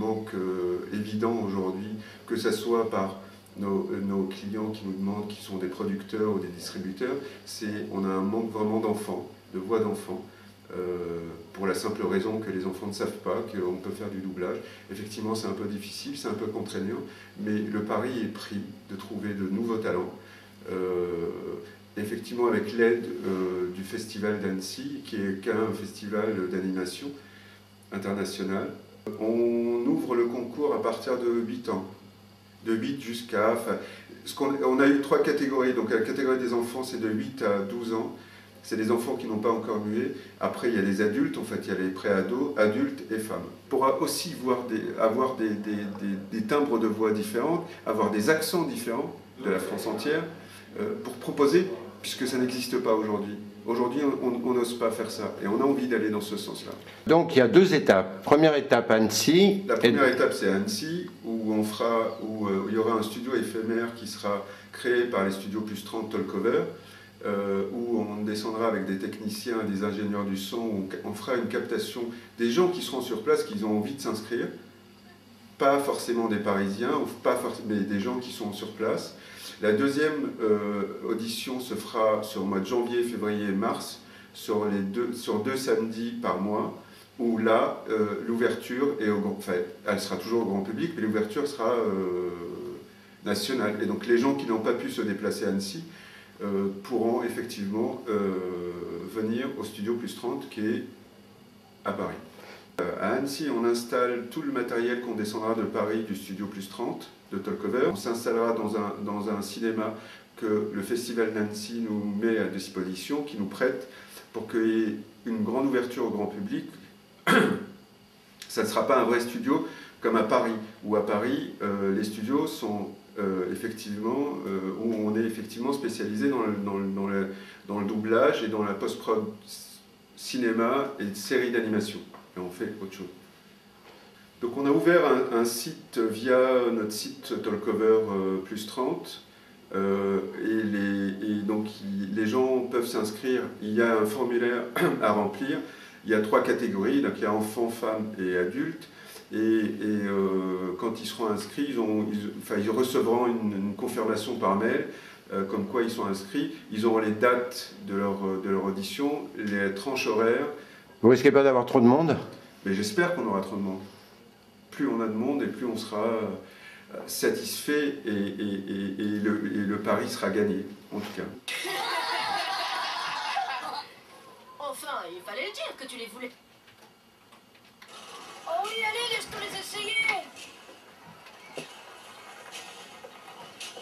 manque évident aujourd'hui, que ce soit par nos clients qui nous demandent, qui sont des producteurs ou des distributeurs, on a un manque vraiment d'enfants, de voix d'enfants, pour la simple raison que les enfants ne savent pas qu'on peut faire du doublage. Effectivement, c'est un peu difficile, c'est un peu contraignant, mais le pari est pris de trouver de nouveaux talents. Effectivement, avec l'aide du Festival d'Annecy, qui est un festival d'animation international, on ouvre le concours à partir de 8 ans. De 8 jusqu'à... on a eu 3 catégories. Donc la catégorie des enfants, c'est de 8 à 12 ans. C'est des enfants qui n'ont pas encore mué. Après, il y a les adultes, en fait, il y a les pré-ados, adultes et femmes. On pourra aussi avoir des timbres de voix différents, avoir des accents différents de la France entière, pour proposer, puisque ça n'existe pas aujourd'hui. Aujourd'hui, on n'ose pas faire ça, et on a envie d'aller dans ce sens-là. Donc il y a 2 étapes. Première étape, Annecy. La première étape, c'est Annecy, où il y aura un studio éphémère qui sera créé par les studios Plus 30 Talkover, où on descendra avec des techniciens et des ingénieurs du son, où on fera une captation des gens qui seront sur place, qui ont envie de s'inscrire, pas forcément des Parisiens, mais des gens qui sont sur place. La deuxième audition se fera sur le mois de janvier, février et mars, sur 2 samedis par mois, où là, l'ouverture, elle sera toujours au grand public, mais l'ouverture sera nationale. Et donc les gens qui n'ont pas pu se déplacer à Annecy pourront effectivement venir au studio Plus 30 qui est à Paris. À Annecy, on installe tout le matériel qu'on descendra de Paris du studio Plus 30 de Talkover. On s'installera dans un cinéma que le Festival d'Annecy nous met à disposition, qui nous prête pour qu'il y ait une grande ouverture au grand public. Ça ne sera pas un vrai studio comme à Paris, où à Paris, les studios sont effectivement, où on est effectivement spécialisé dans le doublage et dans la post-prod cinéma et séries d'animation. Et on fait autre chose. Donc on a ouvert un site via notre site Talkover Plus 30 et donc les gens peuvent s'inscrire. Il y a un formulaire à remplir. Il y a 3 catégories, donc il y a enfants, femmes et adultes. Et quand ils seront inscrits, ils recevront une confirmation par mail comme quoi ils sont inscrits. Ils auront les dates de leur audition, les tranches horaires. Vous risquez pas d'avoir trop de monde? Mais j'espère qu'on aura trop de monde. Plus on a de monde et plus on sera satisfait et le pari sera gagné, en tout cas. Enfin, il fallait le dire que tu les voulais.